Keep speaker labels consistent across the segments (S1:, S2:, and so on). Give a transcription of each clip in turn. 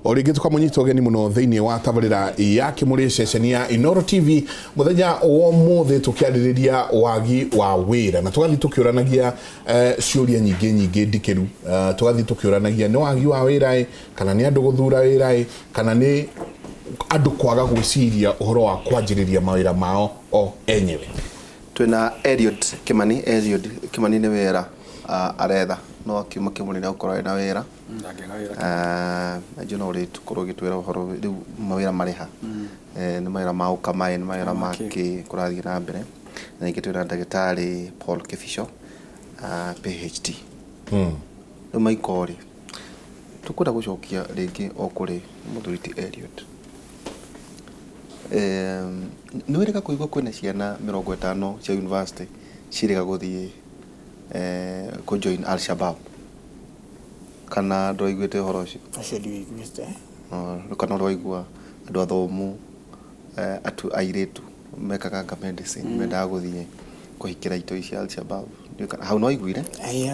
S1: Origi tukamunyita ogeni muno thiini wa tabarira ya kimuri ceceni ya Inoro TV muthenya wo muthe tukiaririria wagi wa wira na tugathi tukiuranagia ciuria nyingi ndikiru tugathi tukiuranagia ni wagi wa wira kana ni andu guthura wira kana ni andu kwaga gwiciria uhoro wa kwanjiriria mawira mao o enyewe.
S2: Twina Eliud Kimani ni wira aretha no akiuma kimuri na ukora na wira najua no ri tukorwo gitwira uhoro riu mawira mariha ni mawira ma ukamae ni mawira ma kurathia na mbere na ingi twina ndagitari Paul Kifisho PhD no maikori tukwenda gucokia ringi okuri muthuriti Eliud no wega kuigwa kwina ciana 50 cia university cirega guthie ko join Al-Shabaab kana ndoiguite horo ucio
S3: acio ndiiguite
S2: kana ndoigua andu athomu atu airetu mekaga medicine menda guthie kuhikira ito cia Al-Shabaab hau no iguire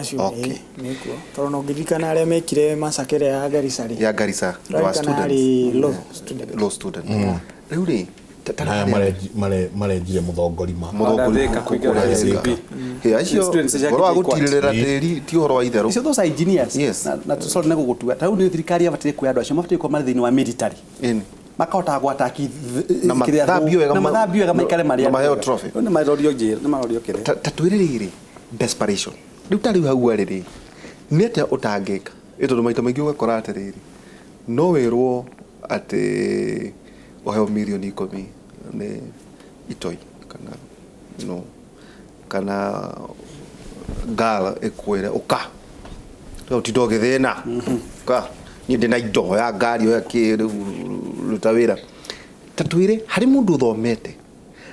S3: acio nikuo toro no ngirikana aria mekire masakere ya Garissa
S2: wa
S3: law
S2: student riu ri
S1: marejire muthongorima
S2: acio goro agutirira tiri ti horo wa itheru
S4: icio those engineers na tusole nego gutua tau ni thirikari abatire kuya andu acio mabatire ko mari thiini wa military makahota gwataki
S2: na
S4: mathabio wega maikare maria
S2: na maheo trophy
S4: na marorio jail na marorio kire
S2: tatwiriri desperation riu tari hau ariri ni ate utangika ito maita maingi ugakora atiriri no wirwo ati oheo milioni 10 ni itoi kana gala ekwere uka to tidoge thena ka ni ndina indo ya ngari ya rutawira tatwire hari mundu thomete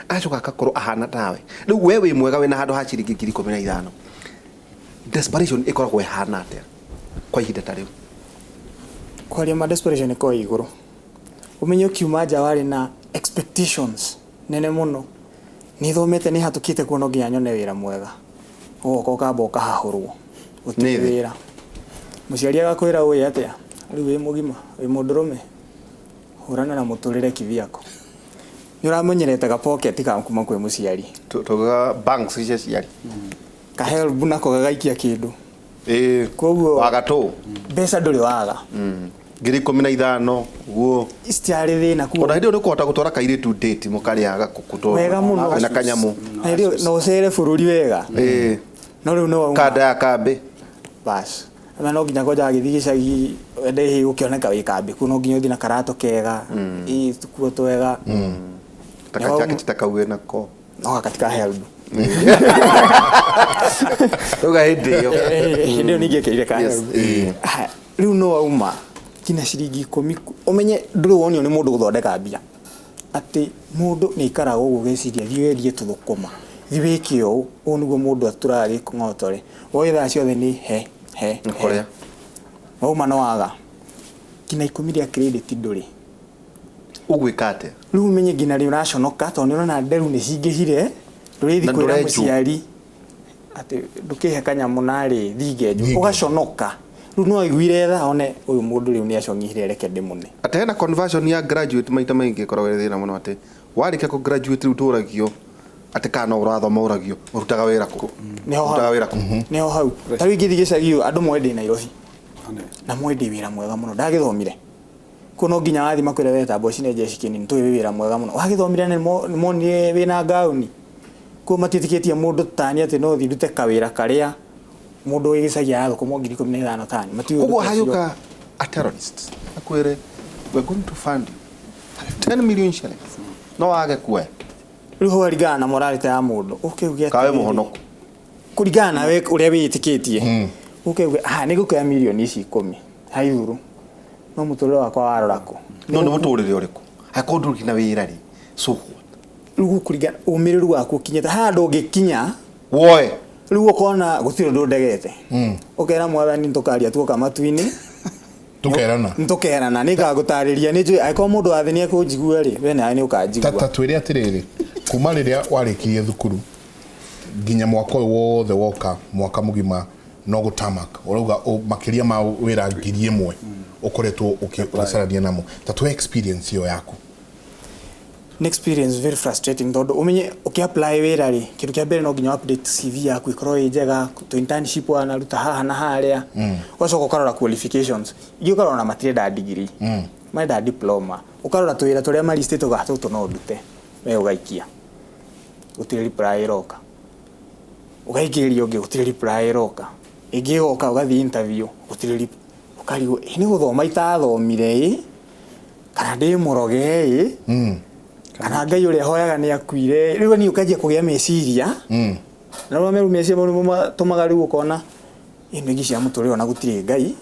S2: acoka akakoro ahana tawe riu wewe mwega wena handu ha ciringi 15 desperation ikoragwo ehana atia kwa ihinda tariu
S3: kwaria ma desperation ko iguru umenyo kiuma ja wari na expectations nene muno ni thomete ni hatukite kuona nginya nyone wira mwega ugoko kamba ukahahurwo utwira muciari agakwira uyi atia riu wi mugima wi mundurume hurana na muturire kiviako nuramenyerete ga pocket ka kuma kwe muciari
S2: toga banks cia ciari
S3: ka help nako gagaikia kindu koguo
S2: wagato
S3: besa nduri waga
S2: 15 guo
S3: istiari thina ku
S2: ona ndio nikuhota gutwara kaire to date mukariaga kukuto
S3: wega muno
S2: na kanyamu
S3: ndio no cere bururi wega no riu no
S2: kada ya kambe
S3: bas ama no ginya koja githigicagi ende hi ukioneka wi kambe kuno ginya thina karato kega i tukuo twega
S2: takachake titakauwe nako
S3: no katika help
S2: uga hidio
S3: ndio nigekire ka help riu no auma kina ciringi 10 umenye nduru wonio ni mundu guthondeka mbia ati mundu ni ikara gugiciria thierie tuthukuma thiwikio u niguo mundu aturari kungotore woitha ciothe ni he
S2: korea
S3: auma no waga kina 10 ya credit nduri
S2: ugwikate
S3: riu umenye ngina ri uraconoka to ni urona nderu ni cingihire ndurithi kwira muciari ati ndukihe kanyamu nari thigenju ugaconoka riu no iguire tha one uyu mundu riu ni acongihire reke ndimune
S2: atena conversion ya graduate maita maingi korwo thina muno ati warike ko graduate riu turagio ati kana urathoma uragio urutaga wira ku
S3: neho hau tari ngithigicagio andu mwende Nairobi na mwende wira mwega muno ndagithomire kuno nginya wathi makwire weta boci ne jeshi kinini tu wira mwega muno wagithomire ne monire wina gauni ko matitiketie mundu tani ati no thirute kawira karia mundu wigicagia yatho ko 15 tani matiyo
S2: kugo hayuka a terrorist akwire we're going to fund you 10 million shillings no wage kwe
S3: riho rigana na morality ya mundu ukiugia
S2: kawe muhonoko
S3: kurigana we uria witikitie ukiugia ni gukuya milioni ici 10 haiyuru no muturire wakwa warorako
S2: no ni muturire uriku akondu kina wira ri so
S3: riu kurigana umiriru waku kinyeta handu ngikinya
S2: woe
S3: riu ukona gutiro ndegete ukera mwathani ntukaria tuoka matuini tukerana nigagutariria ni njui aiko mundu athini akunjigua ri we nawe ni ukanjigua
S1: tatwire atiriri kuma riria warikirie thukuru nginya mwaka wothe woka mwaka mugima no gutamak urauga makiria ma wira ngiri imwe ukoretwo ukicarania namo tatu experience yo yako.
S3: An experience very frustrating tondu umenye ukiapply wira ri kindu kia mbere no nginya update CV yaku ikorwo njega to internship wana ruta haha na haria wacoka ukarora qualifications igio ukarora na matirenda degree marenda diploma ukarora twira turia maristito gatutu no ndute we ugaikia utiri reply roka ugaikiria ungi utiri reply roka ingi oka ugathi interview utiri ukarigo ni guthoma itathomire kana ndi muroge kana ngai uria hoyaga ni akuire riu ni ukajia kugia meciria na ro meru meciria mo tumaga riu ukona ino ngi cia muturi ona gutire ngai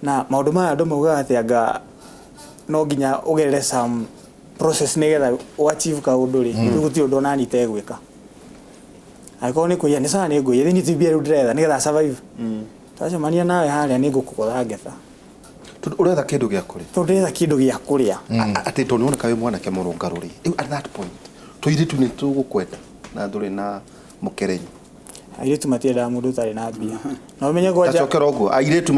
S3: na maundu maya ndo mauga ati anga no nginya ugerere some process nigetha uachieve ka undu ri riu gutire undu nani tegwika aiko ni kuya ni sana ni nguye ni tibia riu ndiretha nigetha survive tacho mania nawe haria ni ngukukotha ngetha
S2: uretha kindu gia kuria
S3: turetha kindu gia kuria
S2: ati to nona kawe mwana ke murungaruri at that point tuiritu ni tugukwenda na nduri na mukerenyi
S3: airetu matiendaga mundu utari na mbia no umenye goja
S2: tacokera uguo airetu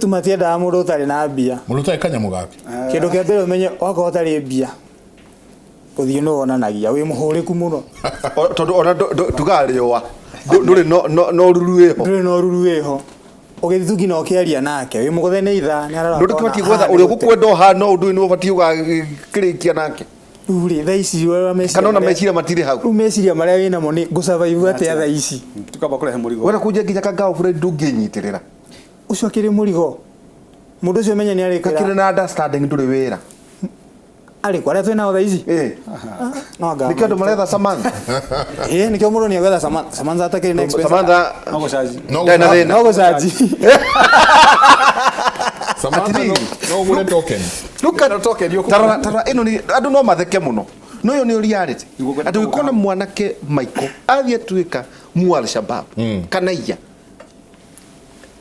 S2: matiendaga
S3: mundu utari na mbia
S1: mundu utari kanyamu gapi
S3: kindu kia mbere umenye wako utari mbia kuthii no onanagia wi muhuriku muno
S2: tondu ona tugariwa nduri no ruru eho
S3: ugithuki no kiaria nake wi mugothene itha ni arara
S2: ndu kibati gwetha uri gukwenda ha no undu ni ubati ugakirikia nake
S3: uri thaici wewe meciria
S2: kana na meciria matire hau
S3: meciria maria wina mo ni gusurvive ate thaici
S4: tukaba kurehe murigo
S2: wena kunje nginya kangao bure ndunginyitirira
S3: ucio kiri murigo mundu ucio menya ni ari
S2: kakire na understanding nduri wira
S3: ari kwaria twina thaici no anga
S2: nikendo maretha Samantha
S3: nikio mundu ni agetha Samantha atakiri na expense
S2: Samantha
S4: no gocaji
S3: no gocaji
S1: Samantha no gure token
S2: look at the token you tara ino ni andu no matheke muno no yo ni reality ati wikona mwanake Michael athie tuika mu Al-Shabab kana iya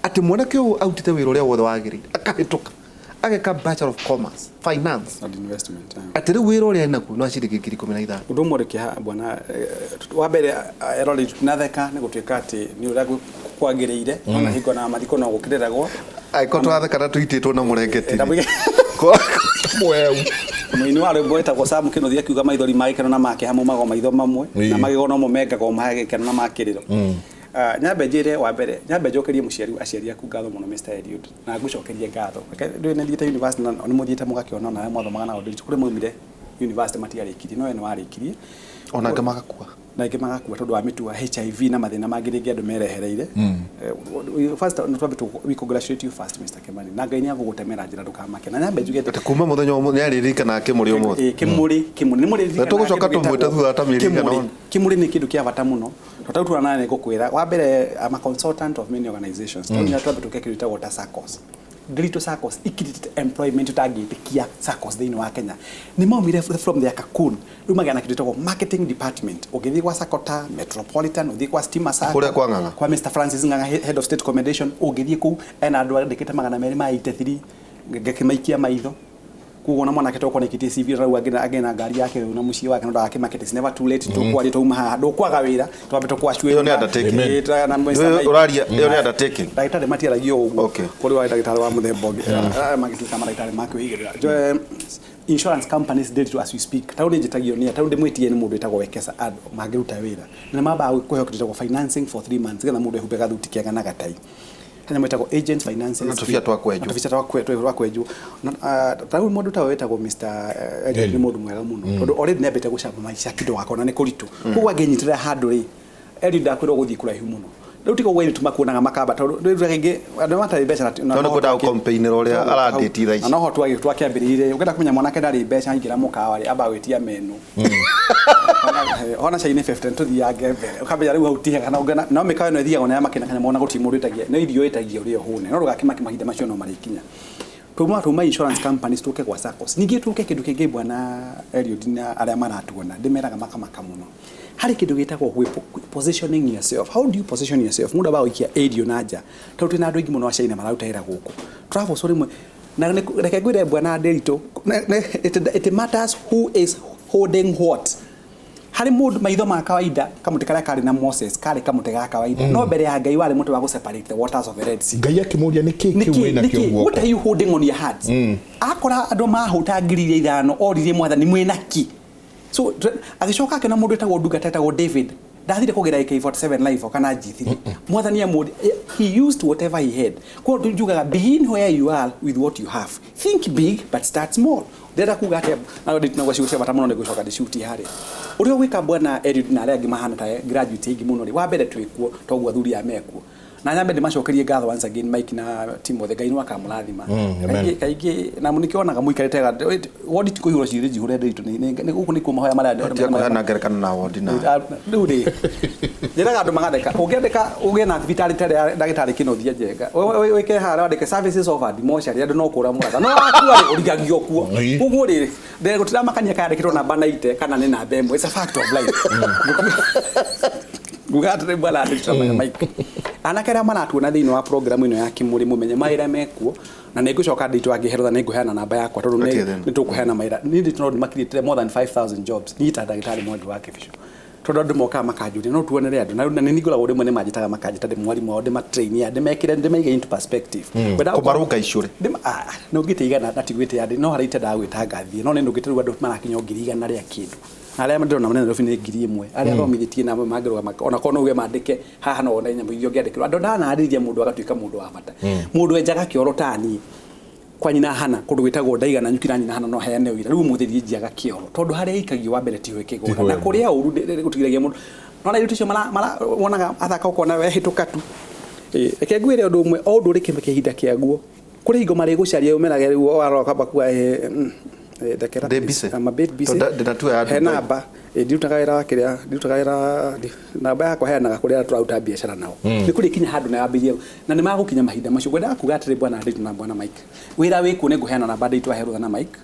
S2: ati mwanake u autite wiro ria wothe wagiri akahituka ageka Bachelor of Commerce Finance
S4: and Investment
S2: ati ri wiro ria naku no aciri gikiri 15
S4: undu mureke ha bwana wa mbere eroli tunatheka ni gutuika ati ni ura kwagiriire ona hingo na mathiko no gukiriragwo
S2: aiko twatheka na tuititwo na murengeti
S1: wewe
S4: mwini wa rwimbo etagwo Sam Kinothia kiuga maithori maikeno na make hamo mago maitho mamwe na magigono mo mengago mahagikeno na makiriro nyambe njire wa mbere nyambe njokerie muciari aciari aku ngatho muno Mr. Eliud na ngucokerie ngatho ndu ne thiete university na ni muthiete mugakiona na mwathomaga na audit kuri mwimire university matiarikirie no ene warikirie
S2: ona ngamagakua
S4: na ingĩ magakua tondu wa mitu wa HIV na mathina mangĩ rĩngĩ andũ merehereire first no twambe we congratulate you first Mr. Kimani na Ngai nĩ agũgũtemera njĩra ndũkamake na nyambe njuge
S2: ati kuma muthenya ũmwe nĩ aririkana kimuri ũmwe
S4: kimuri nĩ mũrĩ
S2: na tugucoka tumwĩte thutha ta mĩringa no
S4: kimuri nĩ kĩndũ kĩa bata mũno tondũ tuana nĩ ngũkwĩra wa mbere I'm a consultant of many organizations tondũ nĩ twambe tũkekĩrĩte water circles Grito Saccos ikirite employment utagitikia Saccos thĩinĩ wa Kenya ni maumire from their cocoon rĩu magana kĩndĩtagwo marketing department ũgĩthiĩ kwa Sakota Metropolitan ũgĩthiĩ kwa Stima Sacco
S2: kũrĩa kwa Ng'ang'a
S4: kwa Mr. Francis Ng'ang'a head of state commendation ũgĩthiĩ kũu ena andũ andĩkĩte 283 ngakĩmaikia maitho kuona mwanake toko nikitie CV rau agena ngari yake na muciĩ wake ndo akimake it's never too late to kwari to maha ndo kwaga wira twambe to kwacwe
S2: yo ni undertaking
S4: na Mr.
S2: uraria yo ni undertaking
S4: ndagĩtarĩ matiaragio ũguo kuri wa ndagĩtarĩ wa muthemba magituka ndagĩtarĩ make wigirira insurance companies did to as we speak tauri njitagio ni tauri ndimwitie ni mundu etagwo Wekesa andũ mangiruta wira na mamba kuheo financing for 3 months getha mundu ehumbe gathuti kega na gatai kana mwetagwo agents financing
S2: tufia
S4: twakwenju tauri mundu tawe wetagwo Mr. Eliud ni mundu mwega muno tondu already nĩambĩte gucamba maica kindo wakona nĩ kuritu kuwa ngenyitira handu ri Eliud ndakwĩrwo guthii kuraihu muno rĩu tiko gwe tumakuonaga makamba tondu rĩu rĩngĩ andũ matarĩ mbeca
S2: no kwenda campaign ũrĩa aradĩti thaa ici
S4: no ho twakĩambĩrĩire ũngĩenda kumenya mwanake ndarĩ mbeca ingĩra mũkawa rĩ amba gwĩtia menu ona caini 15 tuthiange mbere ukambia rĩu hautihe kana ungena no mĩkawa ĩno ĩthiagwo na makina kana mona gũtirĩ mũndũ ĩtagia no irio ĩtagia ũrĩa hũne no ndũgakĩmaki mahinda macio no marĩkinya tuma insurance companies tuke kwa Saccos ningĩ tuke kĩndũ kĩngĩ bwana Eliud na arĩa maratuona ndĩmeraga makamaka mũno hari kindu gitagwo positioning yourself. How do you position yourself? Muda ba wikia audio naja tauti na andu ingi muno acaina marautahira guku travel sorry na reke gwire bwana Derito it matters who is holding what. hari mundu maitho ma kawaida kamute kale kali na Moses kale kamute ga kawaida no mbere ya Ngai wale mutu wa separate the waters of the Red Sea
S1: Ngai akimuria niki wina kio guoko
S4: what are you holding on your hearts akora andu mahuta ngiriria ithano oririe mwathani mwinaki so agicoka kana mundu etagwo ndungata etagwo David ndathire kugera AK47 live kana G3 mwathani amudi he used whatever he had kwa tujugaga begin where you are with what you have think big but start small ndenda kuga ati na ndit na gwaciocia bata muno ni gucoka dishuti hari urio gwika bwana Eliud na arĩa angĩ mahana ta graduate ingi muno ri wa mbere twikuo toguo athuri ya mekuo na nyambe ndimacokerie ngatho once again Mike na Timothy Ngai nĩ wakamũrathima kaingĩ na mũnikĩonaga mũikarĩte wodi tiko ihũro cirĩ jihũre ndĩtũ nĩ gũkũ nĩ kuo mahoya marĩa
S2: na ngerekano na wodi na
S4: rĩu rĩ njĩraga andũ magatheka ũngĩandĩka ũgĩe na thibitarĩ ta ndagĩtarĩ Kĩnothia Njenga wĩke hara wandĩke services of demotion andũ no kũra mũratha no akua ũrigagio kuo ũguo rĩ ndegũtira makania kayandĩkĩtwo namba 90 kana nĩ namba ĩmwe it's a fact of life gugatire bwana ndĩtũra Mike anakera manatuona thiini wa program ino ya Kimuri mumenye maira mekuo na nigucoka ndito angiherotha ninguheana namba yakwa tondu ni tukuheana maira ni ndito makirite more than 5000 jobs ni ta ndagitari mwangi wa kibisho tondu andu moka makanjuri no tuonere andu na ningula uri mwene majitaga makanjita de mwari mwao de matrain ya de mekire de make into perspective
S2: kubaruka icure
S4: no giteigana na tigwite andi no harite ndagwita ngathie no ni ndugite ru andu marakinya ngirigana ria kindu aria ndona manene rofine ngiri imwe aria thomithĩtie na magĩrũga ona kono uge mandĩke haha no ona nyamũ irio ngĩandĩkĩrwo andũ ndanarĩria mũndũ agatuĩka mũndũ wa bata mũndũ enjaga kĩoro tani kwa nyina hana kũndũ gwĩtagwo ndaigana nyukira nyina hana no heane wĩra rĩu mũthĩri njiaga kĩoro tondũ harĩa ikagio wa mbere tiwe kĩgũra na kũrĩa ũru gũtigiragia mũndũ no na irutisho mara wonaga athaka ukona we hĩtũka tu reke ngwĩre ũndũ ũmwe o ũndũ ũrĩ kĩhinda kĩaguo kũrĩ hingo marĩ gũcaria ũmeraga rĩu waroka bakua dekera I'm a bit busy namba ndutagaira kiria ndutagaira namba yakwa heanaga kuria turaruta biashara nao ni kuri kinya handu na yambirie na ni magukinya mahinda macio gwenda kuga atire bwana nditu na bwana Mike wira wiku ni guheana namba nditu aherutha na Mike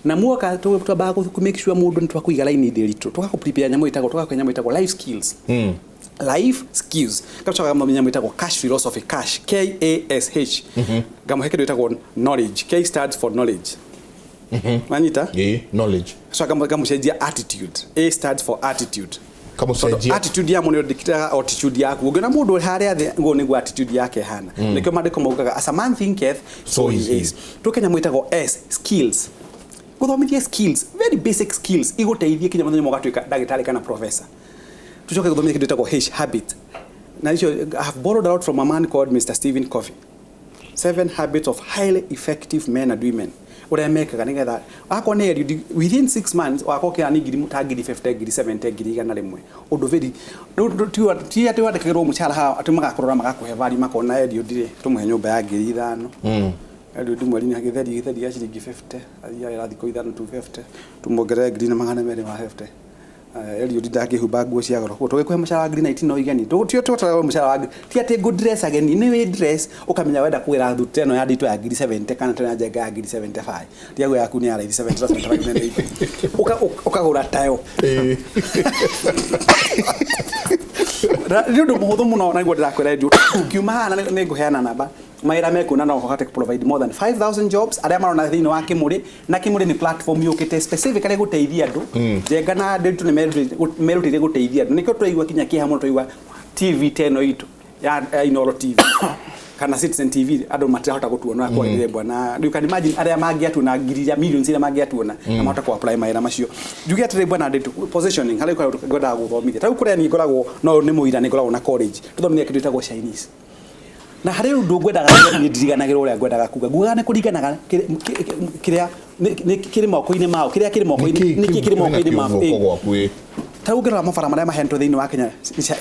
S4: na muoka twaba ku make sure mundu nitwakuiga line nditu tuka ku prepare nyamo itago tuka kwa nyamo itago life skills life skills kapcha kama nyamo itago cash philosophy cash KASH kama hekedo itago knowledge K stands for knowledge manita
S1: knowledge
S4: so kama shejia attitude A stands for attitude
S1: kama shejia
S4: attitude ya munyo dikita attitude yako ugena mundu haria ngo ni attitude yake hana nikyo mandiko maugaga as a man thinketh so he is tukenya mwitago S skills guthomithia skills very basic skills igoteithie kinya munyo mogatuika ndagitari kana professor tucoke guthomithia kindu itagwo H habit na hiyo I have borrowed out from a man called Mr. Stephen Covey 7 habits of highly effective men and women ore mekaga nigetha akone within 6 months wakokia ni ngiri mutangiri 50 ngiri 70 ngiri igana rimwe undu veri ti ati wadekagirwo mucara ha ati magakorora magakuhe vari makona Eliud dire tumuhe nyumba ya ngiri 5 Eliud mweri ni agitheri ya ciringi 50 athia irathi ko 250 tumogere ngiri na magana meri ma 50 Eliud ndakihumba nguo cia goro tugikuhe mucara wa ngiri 19 no igani tio twatara mucara wa ti ati good dress again ni we dress ukamenya wenda kugira thute no ya ndito ya ngiri 70 kana tena njenga ya ngiri 75 tiago yaku ni ya 70 ukagura tayo ndio muhuthu muno na ngwenda kwera Eliud kiuma hana ni nguheana namba maira mekuna no hote provide more than 5000 jobs aria marona thiini wa Kimuri na Kimuri ni platform yukite specifically guteithia andu jenga na nditu ni merutire guteithia andu nikyo twaigwa kinya kihamwe twaigwa TV teno itu ya Inoro TV kana Citizen TV andu matirahota gutuona kwa ile bwana you can imagine aria mangiatuna ngiri millions ira mangiatuna na mahota ku apply maira macio njugi atire bwana nditu positioning hali kwa gwenda guthomithia tau kuria ni ngoragwo no ni muira ni ngoragwo na college tuthomithia kindu itagwo Chinese na hari undu ngwendaga ndiriganagira uria ngwendaga kuga nguga ni kuringanaga kiria ni kiri moko-ini mao kiria kiri moko-ini niki kiri moko-ini mao taugira mafara maria mahento thiini wa Kenya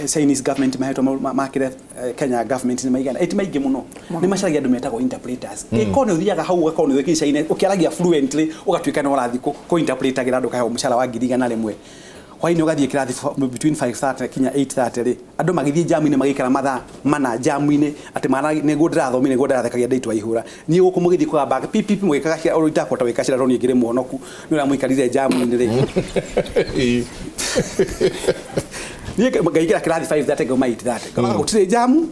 S4: Chinese government mahento makire Kenya government ni maigana etimaige muno ni macaragia andu metagwo interpreters ikono thiaga hau ugakono wiki China ukiaragia fluently ugatuika no rathi ko interpretagira andu kahe mucara wa ngirigana rimwe hwaini ugathie kirathi between 5:30 kinya 8:30 ri andu magithie jamu-ini magikara mathaa mana jamu-ini ati mara ni ngundira thomi ni ngundira thekagia ndaitu ihura ni guku mugithie kwa bag pipi mwikaga cia urita kota wikacira roni ngire muonoku ni ura muikarire jamu-ini ri ni gaikira kirathi 5:30 go might that kama gutire jamu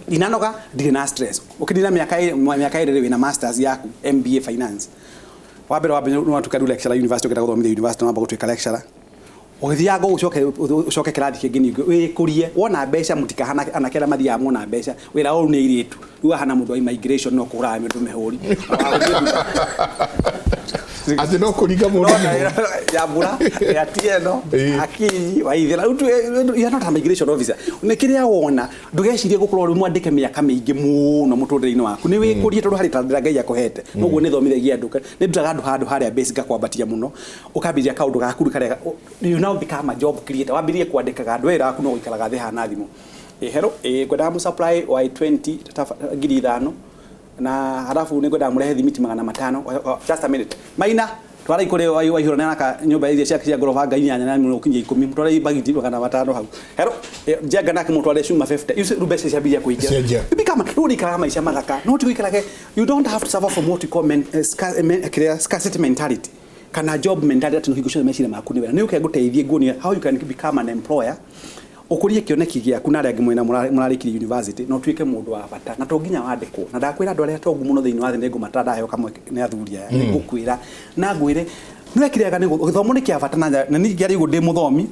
S4: inanoga ndire na stress ukidina miaka ire wina masters yaku MBA finance wabere no tukadu lecturer university ukenda guthomithia university namba gutuika lecturer Ogithiaga ucoke kirathi kingi ningi wikurie wona mbeca mutikahana anakera mathia mona mbeca wira o ni iritu riu hana mundu wa immigration no kugura mundu mehuri
S1: ati no kuriga mundu
S4: ya bura ya tieno akiri waithira you are not a migration officer nekiria wona ndugecirie gukura uri mwandike miaka mingi muno mutundiri-ini waku ni wikurie tondu hari tandira ngai akuhete noguo ni thomithagia andu ni ndutaga andu handu haria basic gakwambatia muno ukambiria kaundu gaku karia you now become a job creator wambirie kwandikaga andu wira aku no guikaraga thi hana thimu hero kwenda mu supply wa 20 ngiri 5 na halafu ni kwenda murehe thimiti 500 just a minute maina twara ikore waihura naka nyumba iria cia gorofa ngai nyanya na muno kinyi 10 twara ibagiti 500 hau hero jenga nake mutware shuma 50 you rube cia bia kuingia bikama rudi kama maisha magaka no tu ikarage you don't have to suffer from what you call scarcity mentality kana job mentality no higusha meshire maku ni wera ni ukeguteithie ngunia how you can become an employer ukurie kioneki giaku na arĩa mwena mũrarĩkirie university no tuike mundu wa bata na tonginya wandikwo na ndakwira andu arĩa tongu muno thiini wa thĩ nĩngũ matandaheo kamwe nĩ athuria ngũkwira na ngwire nĩ wekiriaga nĩ gĩthomo nĩ kĩa bata na ningĩ ari gũndĩ mũthomi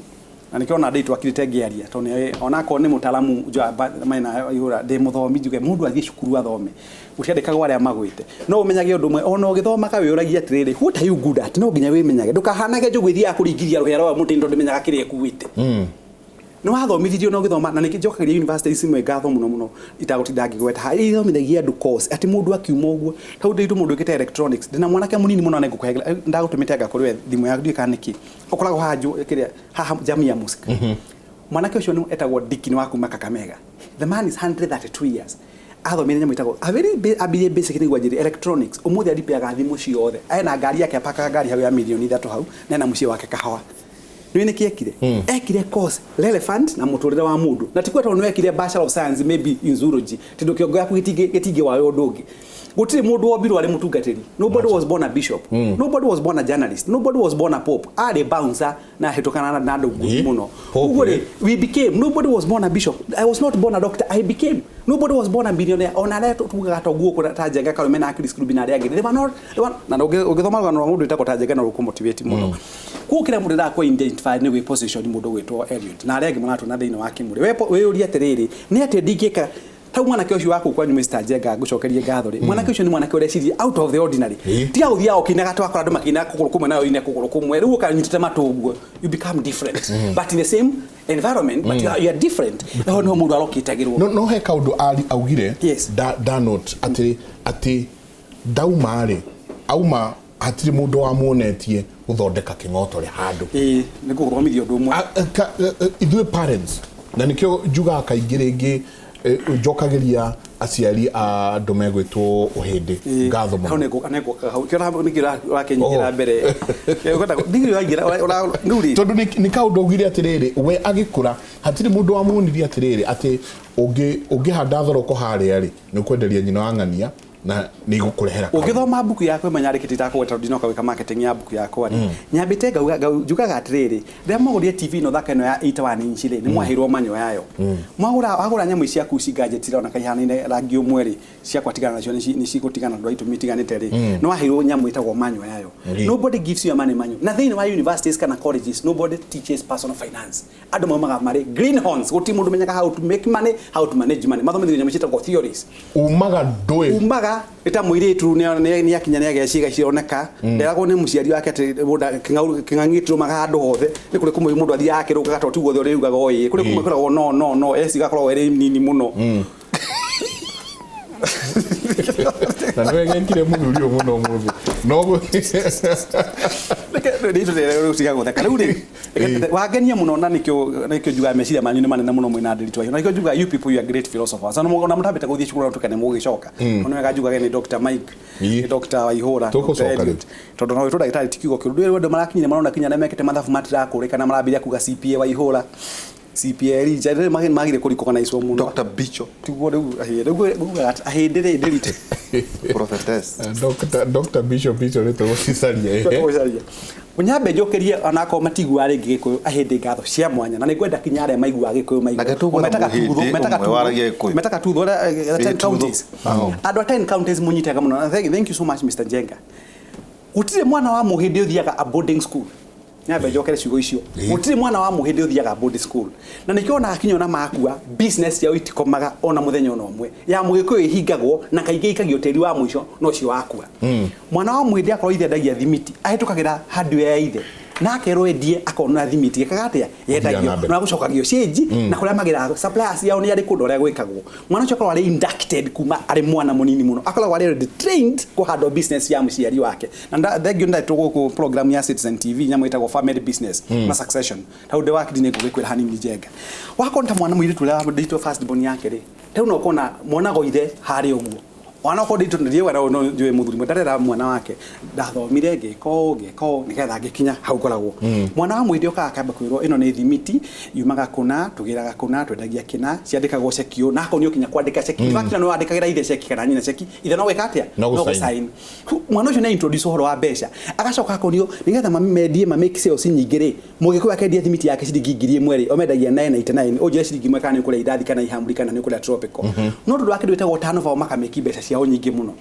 S4: na nĩkĩona ndĩ twakirite ngiaria tondũ onako nĩ mũtaramu maina yura ndĩ mũthomi njuge mundu athiĩ cukuru athome ũciandĩkaga arĩa magwĩte no ũmenyage ũndũ ũmwe ona ũgĩthomaga wĩũragia atĩrĩrĩ what are you good at no nginya wĩmenyage ndũkahanage njũgwĩthia kũringithia rũhĩa rwa mũtĩ tondũ menyaga kĩrĩa ekuĩte no athomithirio no githoma na nikijokagĩria university simwe ngatho muno itagutinda ngigweta hari ithomithagia andu course ati mundu akiuma uguo tau nditu mundu ukite electronics ndina mwanake munini muno nengũkũhe ndagutumite anga kũrĩ thimu yaku ndiĩ kana niki ukoragwo hanju kiria haha jamii ya music mwanake ucio ni etagwo Dikini wa kuma Kakamega the man is 132 years athomire nyamu itagwo a very basic nigwa njiri electronics umuthi aripiaga thimu ciothe ena ngari yake apaka ngari hau ya milioni 3 hau na ena muciĩ wake kahawa nĩ nekire ekire course relevant na muturire wa mundu na tikwa tondu ekire bachelor of science maybe in zoology tindu kiongo yaku gitige wa undu ungi gutire mundu wobirwo ari mutungatiri nobody was born a bishop nobody was born a journalist nobody was born a pope ari bouncer na hetokana na andu muno ugure we became nobody was born a bishop I was not born a doctor I became nobody was born a billionaire ona leto tugaga toguo ko tajenga karume na Chris Rubina ari agire na ugithoma rugano rwa mundu itako tajenga na rukumotivate muno kukira mundu da ko identify ni we position mundu gwetwo Elliot na aregi munatu na thiini wa kimuri we uri atiriri ni ati ndingika tau mwanake ucio waku kwa Mr. Jenga gucokerie ngatho ri mwanake ucio ni mwanake ureciria out of the ordinary tiga uthia okinaga twakora andu makina kuguru kumwe nayo ine kuguru kumwe riu ukanyitite matuguo you become different but in the same environment but you are different no mundu arokitagirwo
S1: no he kaundu ali augire da note ati daumare auma atiri mundu wa muonetie guthondeka king'oto ri handu
S4: ni kuguthomithio ndu mwe
S1: ithuĩ parents na nikio njuga kaingĩ rĩngĩ njokagiria aciari a andu megwitwo uhindi ngatho
S4: muno aneko kiona nigira wakenyira mbere ukota ndigiri wagira nuri
S1: tondu ni kaundu ugire atiriri we agikura hatiri mundu wa muniria atiriri ati ungihanda thoroko haria ri ni kwenderia nyina wa ng'ania na ni gukurehera
S4: ugithoma buku yako manyarikiti takogweta ndinoka wika marketing ya buku yako ari nyambite njugaga atiriri ria mugurie TV no thaka ino ya 81 inch ri ni mwahirwo manyo yayo wagura nyamu cia kuci gadget ira ona kaihana rangi umweri cia kwatigana nacio ni cigutigana ndo itu mitiganite ri no wahirwo nyamu itagwo manyo yayo nobody gives you a money manyo na thini wa universities kana colleges nobody teaches personal finance andu mamaga mari greenhorns guti mundu menyaga how to make money how to manage money mathomithio nyamu citagwo theories
S1: umaga
S4: eta muiritu ni akinya ni ageciga cironeka nderagwo ni muciari wake ati muda king'ang'itiro magandu hothe ni kuri kumwe mundu athia yake rugaga to tiguo thori rugaga oi kuri kumwe koragwo no esiga koragwo eri nini muno
S1: na ndio ngekire muthuri muno muthi no
S4: ndito rero usiga gutheka riu ri wagenia muno na nikyo juga meciria manyu ni manene muno mwina ndiritwa na nikyo juga you people you are great philosophers na mugo na mutambite guthie cukuru tukane mugicoka ono wega juga ni Dr. Mike ni Dr. Waihura tondu no itoda gitari tikigo kiru ndu marakinyire marona kinya na mekete mathafu matira kurika na marabiria kuga CPA Waihura CPL jare magire kurikoka na iso muno
S2: Dr. Bicho
S4: tiguo riu ahindire ndirite
S2: prophetess
S1: Dr. Bicho rito gocicaria
S4: unyambe njokerie onako matigua ringi gikuyu ahindi ngatho cia mwanya na nigwenda kinya aria maigua gikuyu metaka tutho 10 counties andu 10 counties munyitaga muno thank you so much Mr. Jenga gutire mwana wa muhindi uthiaga a boarding school nyambe njokere ciugo icio gutiri mwana wa muhindi uthiaga boarding school na nikiona akinyo na makua business yao itikomaga ona muthenya ona umwe ya mugikuyu ihingagwo na kaingĩ ikagio teri wa mwisho no cio wakua mwana wa muhindi akorwo ithe ndagia thimiti ahitukagira hardware ya ithe na akerwo endie akona thimiti kagatia yendagio na gucokagio change na kuria magira suppliers yao ni ari kundu ria gwikagwo mwana ucio akorwo ari inducted kuma ari mwana munini muno akorwo ari trained ku handle business ya muciari wake na thegio ndatu guku program ya Citizen TV nyamu itagwo family business na succession taude wake dine gugikwira hanini jenga wakonta mwana mwiritu ria digital first born yake ri tau no kona mwana go ithe hari uguo wana ko digital ndiye wera no njwe muthuri mutarera mwana wake ndathomire ngeko nigetha ngikinya hau koragwo mwana wa mwithio ka akamba kwirwo ino ni thimiti yumaga kuna tugiraga kuna twendagia kina ciandikagwo cekio na akonio kinya kwandika ceki fakira no andikagira ithe ceki kana nyina ceki ithe no wekatia no sign mwana ucio na introduce horo wa besha agacoka akonio nigetha mami medie make sales nyingire mugiko wake dia thimiti yake ciringi 1000 omendagia 999 oje ciringi mwe kana kule idathi kana ihamburi kana ni kule tropical no ndu wake ndwetagwo turnover makameki besha ciao nyingi muno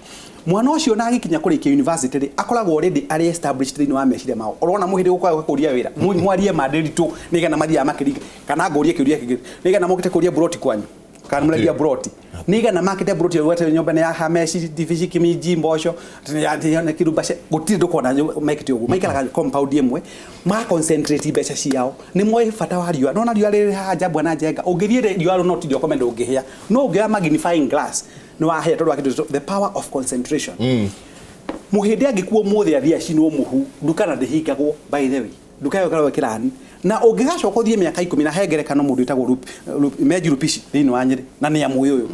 S4: mwana ucio na agikinya kurikia university ri akoragwo already ari established thini wa meciria mao urona muhiri gukwa kuria wira mwarie maderitu nigana mathia makiri kana ngorie kiuria kigiri nigana mukite kuria broti kwanyu kana mulagia broti nigana makite broti wete nyomba ya hameshi division kimiji mbosho ya kirubashe gutiri ndukona makite ugu maikara compound yemwe ma concentrate besha ciao ni mwe fata wa riwa nona riwa ri haja bwana jenga ungiriire riwa no tidio komendo ungihia no ungia magnifying glass no ahia tondu akitu the power of concentration muhindi angikuo muthe athia cinwo muhu ndukana ndihingagwo by the way ndukayo kana kirani na ungigacoka uthie miaka 10 na hengerekano mundu itagwo meji rupishi thini wa Nyeri na ni amuyo uyu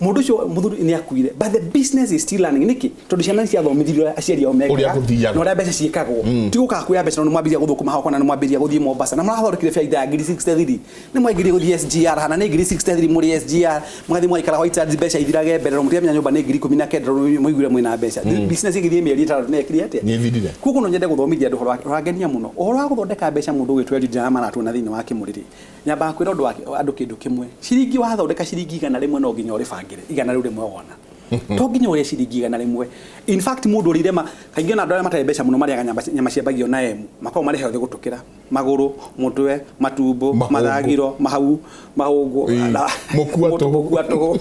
S4: mundu cio muthuri ni akuire but the business is still running niki tondu ciana cia thomithirio aciari ao meka no ria mbeca ciikagwo tiguka kuya mbeca no mwambiria guthukuma hako na mwambiria guthie Mombasa na murathorikire baida ya 63 ni mwaigire guthie SGR hana ni 63 muri SGR mwathi mwaikara white charge mbeca ithirage mbere no mutia nyumba ni 19 muigure mwina mbeca business igithie mieri 5 ne create
S1: ni vidire
S4: kuko no nyende guthomithia andu horo ragenia muno horo wa guthondeka mbeca mundu gwitwe ndira maratu na thini wa kimuriri nyamba kwira undu wake andu kindu kimwe ciringi wa thondeka ciringi kana rimwe no nginya uri bangire igana riu rimwe wona to nginya uri ciringi igana rimwe in fact mundu rirema kaingi na ndore matare mbeca muno maria nyama ciambagio na emu makao mari heothe gutukira maguru mutwe matumbo maragiro mahau mahungu mukua to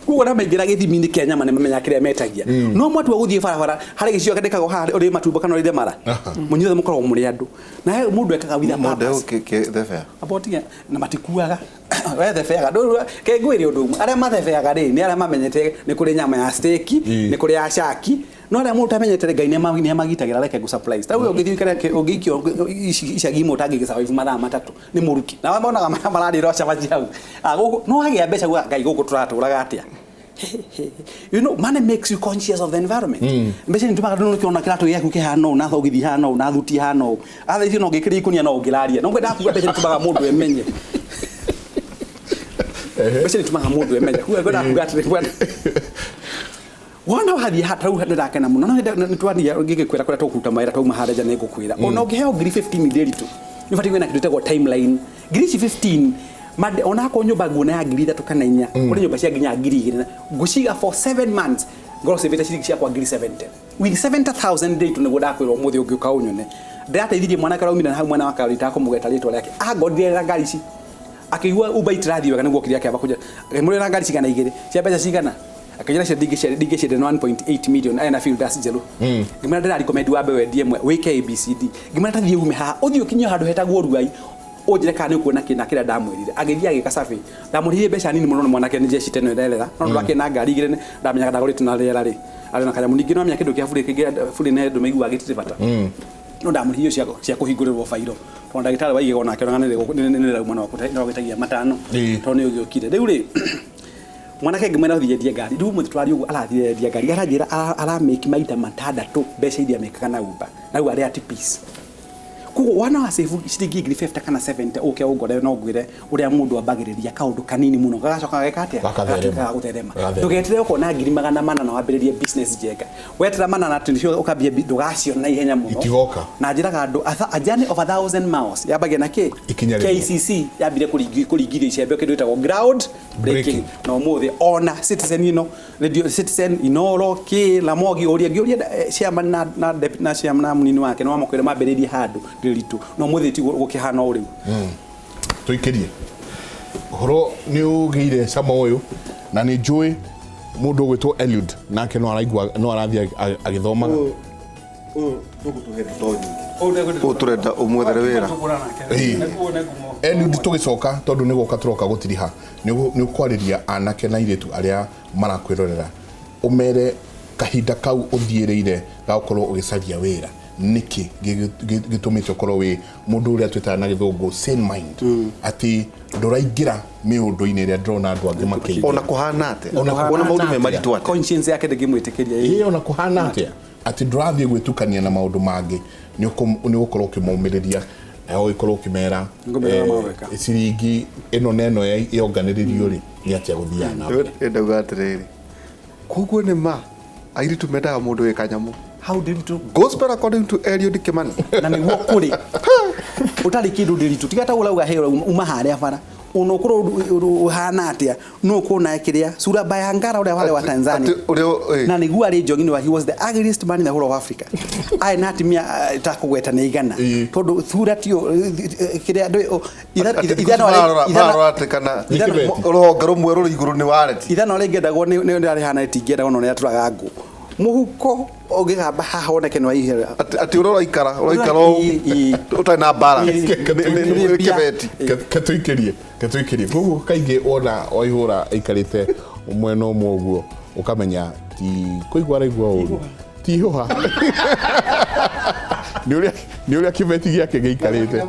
S4: kuko na maingira githimi-ini kia nyama nimenya kiria metagia no mwatu wa guthie barabara hari gicio kandikago hari uri matumbo kana uri mara munyuothe mukorwo muri andu na mundu ekaga witha purpose
S2: the fair
S4: abotiga na matikuaga we the fair ndu ke ngwiri undu aria mathefeaga ri ni aria mamenyete ni kuri nyama ya steak ni kuri ya shaki no aria mundu amenyete ngai ni magitagira reke gu surprise ta we ugithii kana ugikio icagi mo tangi gisawifu mathaa matatu ni muruki na wabonaga marari ro chavaji hau aguko no agia mbeca gwa ngai guku turaturaga atia you know money makes you conscious of the environment mbeca ni tumaga ndu kiona kiratu giaku kihano na thogithi hano na thuti hano atha icio no ngikiri ikunia no ngiraria no ngenda kuga mbeca tumaga mundu emenye mbeca ni tumaga mundu emenye kuga ngenda kuga atire wana wathi hata u ndaka na muno no twani ngigikwira kura tukuruta maira twa mahareja ne gukwira ona ngiheo ngiri 15 daily tu nifati wena kitu tegwa timeline ngiri 15 made ona ko nyumba nguna ya ngiri 3 kana 4 kuri nyumba cia nginya ngiri 2 guciga for 7 months gross beta ciringi cia kwa ngiri 70 with 70,000 day tu nego dakwira umuthi ungiuka unyone ndateithirie mwana kara umina hau mwana wa karita kumugeta ritwa rake agodire ngari ici akigua uba itirathi wega niguo kiria kiaba kuja muri ngari cigana igiri cia mbeca cigana akajira cia no 1.8 million ena feel das jelo ngimana ndari recommend wa bewe ndie weke ABCD ngimana tathie ume ha uthio kinyo handu hetagwo ruai ojire kana ni kuona kina kira ndamwirire agithia agika safi ndamurire mbeca nini muno mwanake ni jeshi teno ndelera no ndwake na ngari igire ndamenyaga ndagorite na rera ri ari na kanya muningino amya kindu kia furi ne ndo meigua agitite bata no ndamurire cia kuhingurirwo fairo to ndagitari waige ona akiranga ni mwana wa kutai no gitagia matano to ni ugiokire riu ri mwanake ngimena uthie ngari ndu mu twari ugu arathie ngari arajira ara make maita matandatu mbeca iria mekaga na Uber na u ari ati peace kugo wana wa save ciringi 50 kana 70 uke ugore no ngwire uria mundu ambagiriria kaundu kanini muno gagacoka gekatia gatuka gutherema ndugetere ukona 400 na wambiririe business jega wetera mana na tundio ukambia ndugacio na ihenya muno
S1: ikigoka
S4: na njiraga andu a journey of 1000 miles yabagia na KCC yambire kuringiria icembe kindu itagwo ground breaking no muthi ona Citizen radio Citizen Inoro ki Lamogi uria chairman na chairman munini wake no amakwire mambiririe handu ndiritu no muthi ti gukihana uriu
S1: tuikirie horo ni ugeire sama uyu na ni njui mundu gwitwo Eliud nake no araigua no arathia agithomaga
S2: turenda umwethere wira
S1: Eliud tugicoka tondu ni guka turoka gutiriha ni ukwariria anake na iretu aria marakwirorera umere kahinda kau uthiereire gakorwo ugicaria wira niki gitumite ukorwo wi mundu uria twita na githungu sane mind ati nduraingira miundu-ini iria ndrona andu angi makei
S2: ona kuhana ate ona maundu me maritu ate
S4: conscience yake ndingimwitikiria
S1: ona kuhana ate ati ndurathie gwitukania na maundu mangi ni ukorwo ukimaumireria o ikorwo ukimera ciringi ino neno yonganiririo ri ni atia guthiana
S2: ndauga atiriri koguo ni ma airitu mendaga mundu wi kanyamu
S4: how did it
S2: gospel according to Eliud Kimani
S4: na niguo kuri utari kindu ndiritu tigata ulauga hero uma haria bara unokuru uhana atia no kuna kiria sura bayangara ule wale wa Tanzania na niguo ari jogini wa he was the ugliest man in the whole of Africa ai natimia takugweta ni igana tondu thura tio kiria
S2: ithano atekana roho rumwe ruri iguru ni wareti
S4: ithano ringedagwo ni ari hana tingedagwo no ni aturaga ngo muhuko ogigamba haha oneke no ihera
S2: ati uraikara utana balance ni kibeti
S1: katuikirie gugu kaingi ona oihura ikarite umwena umwe uguo ukamenya ti kuigwa raigwa uru ti hoha ni uria kibeti giake giikarite